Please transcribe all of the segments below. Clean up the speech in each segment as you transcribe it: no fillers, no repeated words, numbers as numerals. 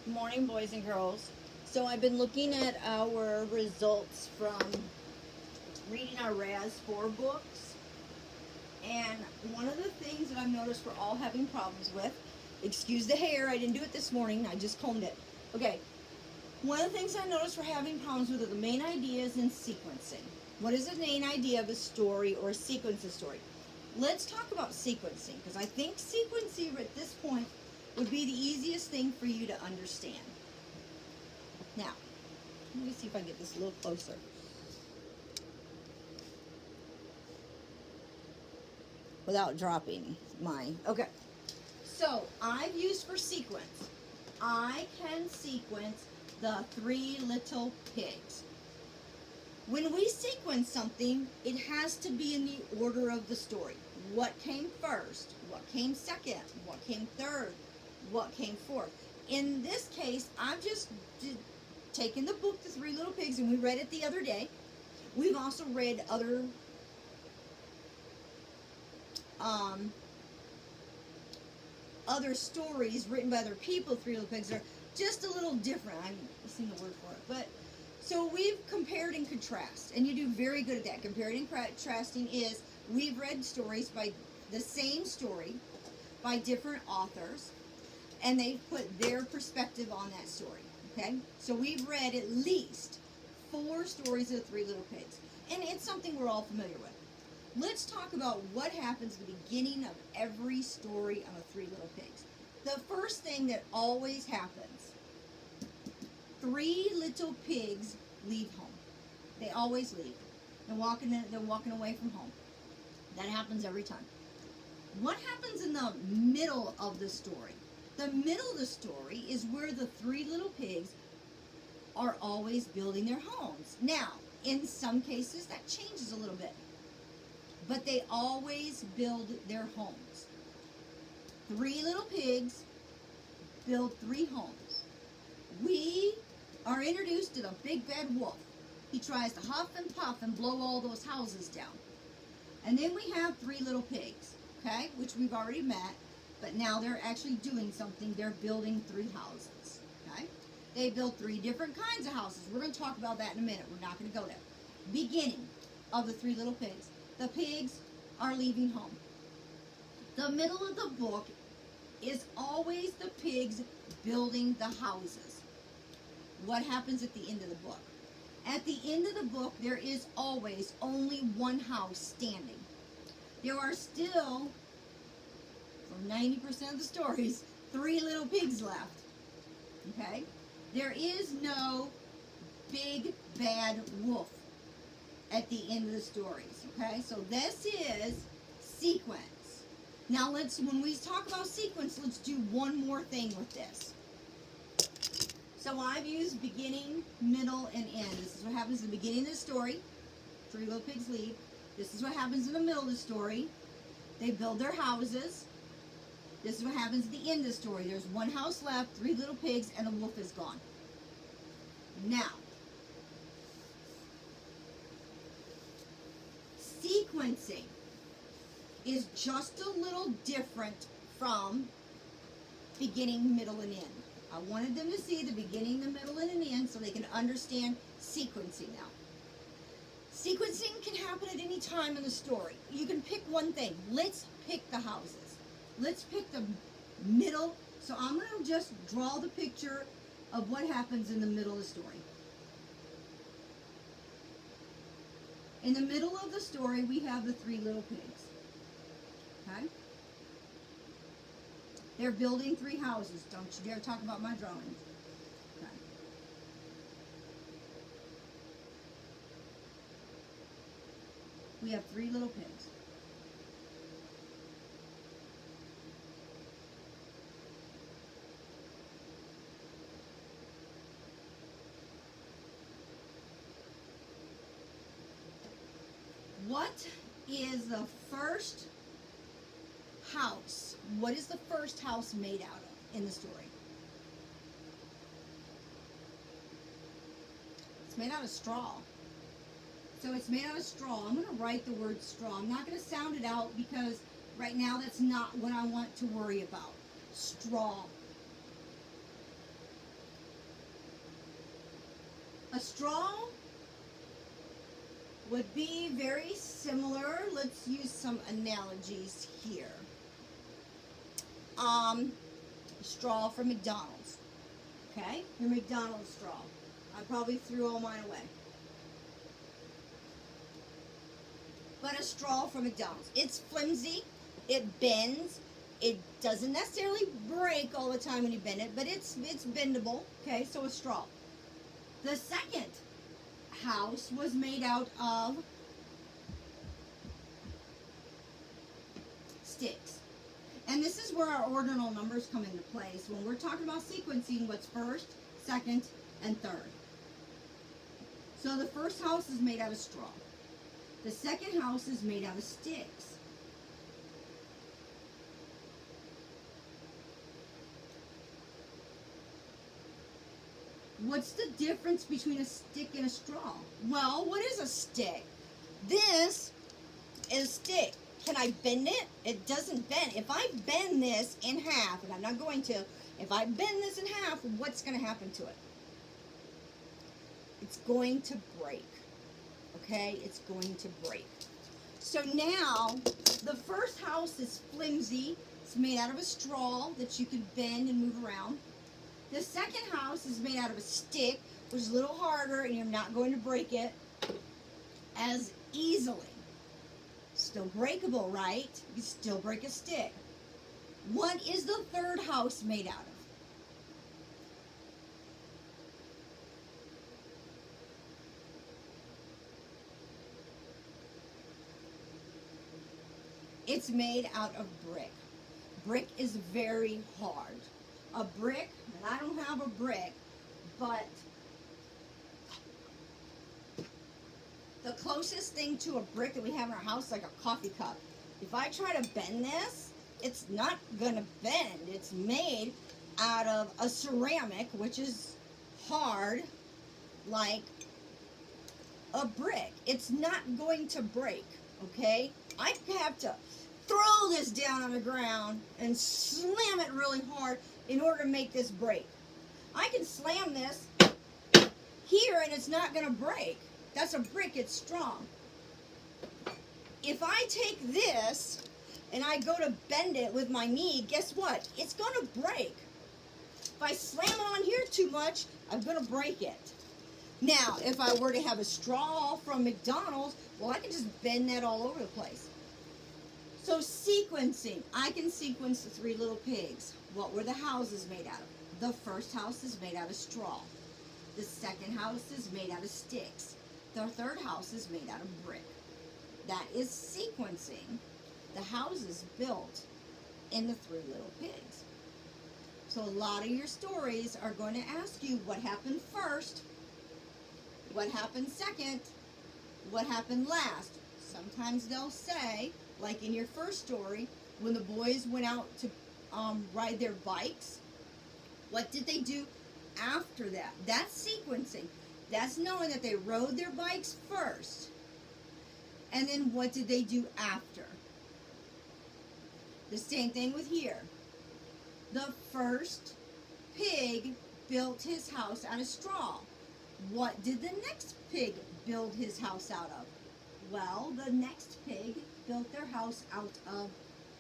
Good morning, boys and girls. So I've been looking at our results from reading our RAS 4 books, and one of the things that I've noticed we're all having problems with, excuse the hair, I didn't do it this morning, I just combed it. Okay, one of the things I noticed we're having problems with are the main ideas in sequencing. What is the main idea of a story or a sequence of story? Let's talk about sequencing, because I think sequencing at this point would be the easiest thing for you to understand. Now, let me see if I can get this a little closer. Without dropping mine. Okay. So, I've used for sequence. I can sequence the Three Little Pigs. When we sequence something, it has to be in the order of the story. What came first? What came second? What came third? What came fourth? In this case, I've just taken the book, The Three Little Pigs, and we read it the other day. We've also read other stories written by other people. Three Little Pigs are just a little different. I'm missing the word for it, but so we've compared and contrasted, and you do very good at that. Comparing and contrasting is we've read stories by the same story by different authors, and they've put their perspective on that story. Okay, so we've read at least 4 stories of the Three Little Pigs, and it's something we're all familiar with. Let's talk about what happens at the beginning of every story of the Three Little Pigs. The first thing that always happens, 3 little pigs leave home. They always leave. They're walking away from home. That happens every time. What happens in the middle of the story? The middle of the story is where the 3 little pigs are always building their homes. Now, in some cases, that changes a little bit, but they always build their homes. 3 little pigs build 3 homes. We are introduced to the big bad wolf. He tries to huff and puff and blow all those houses down. And then we have 3 little pigs, okay, which we've already met, but now they're actually doing something. They're building 3 houses, okay? They build 3 different kinds of houses. We're going to talk about that in a minute. We're not going to go there. Beginning of the 3 little pigs. The pigs are leaving home. The middle of the book is always the pigs building the houses. What happens at the end of the book? At the end of the book, there is always only one house standing. There are still, for 90% of the stories, 3 little pigs left. Okay? There is no big bad wolf at the end of the stories. Okay? So this is sequence. Now when we talk about sequence, let's do one more thing with this. So I've used beginning, middle, and end. This is what happens at the beginning of the story. 3 little pigs leave. This is what happens in the middle of the story. They build their houses. This is what happens at the end of the story. There's 1 house left, 3 little pigs, and the wolf is gone. Now, sequencing is just a little different from beginning, middle, and end. I wanted them to see the beginning, the middle, and an end so they can understand sequencing now. Sequencing can happen at any time in the story. You can pick one thing. Let's pick the houses. Let's pick the middle. So I'm going to just draw the picture of what happens in the middle of the story. In the middle of the story, we have the 3 little pigs. Okay? They're building 3 houses. Don't you dare talk about my drawings. Okay. We have 3 little pigs. What is the first house? What is the first house made out of in the story? It's made out of straw. So it's made out of straw. I'm going to write the word straw. I'm not going to sound it out because right now that's not what I want to worry about. Straw. straw would be very similar. Let's use some analogies here. Straw from McDonald's. Okay, your McDonald's straw. I probably threw all mine away. But a straw from McDonald's. It's flimsy, it bends, it doesn't necessarily break all the time when you bend it, but it's bendable. Okay, so a straw. The second house was made out of sticks. And this is where our ordinal numbers come into place when we're talking about sequencing what's first, second, and third. So the first house is made out of straw. The second house is made out of sticks. What's the difference between a stick and a straw? Well, what is a stick? This is a stick. Can I bend it? It doesn't bend. If I bend this in half, and I'm not going to, if I bend this in half, what's going to happen to it? It's going to break. Okay? It's going to break. So now, the first house is flimsy. It's made out of a straw that you can bend and move around. The second house is made out of a stick, which is a little harder, and you're not going to break it as easily. Still breakable, right? You still break a stick. What is the third house made out of? It's made out of brick. Brick is very hard. A brick, and I don't have a brick, but the closest thing to a brick that we have in our house is like a coffee cup. If I try to bend this, it's not going to bend. It's made out of a ceramic, which is hard, like a brick. It's not going to break, okay? I have to throw this down on the ground and slam it really hard in order to make this break. I can slam this here and it's not going to break. That's a brick, it's strong. If I take this and I go to bend it with my knee, guess what? It's going to break. If I slam it on here too much, I'm going to break it. Now, if I were to have a straw from McDonald's, well, I can just bend that all over the place. So sequencing, I can sequence the three little pigs. What were the houses made out of? The first house is made out of straw. The second house is made out of sticks. The third house is made out of brick. That is sequencing the houses built in the three little pigs. So a lot of your stories are going to ask you what happened first, what happened second, what happened last. Sometimes they'll say, like in your first story, when the boys went out to ride their bikes, what did they do after that? That's sequencing. That's knowing that they rode their bikes first. And then what did they do after? The same thing with here. The first pig built his house out of straw. What did the next pig build his house out of? Well, the next pig built their house out of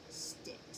sticks.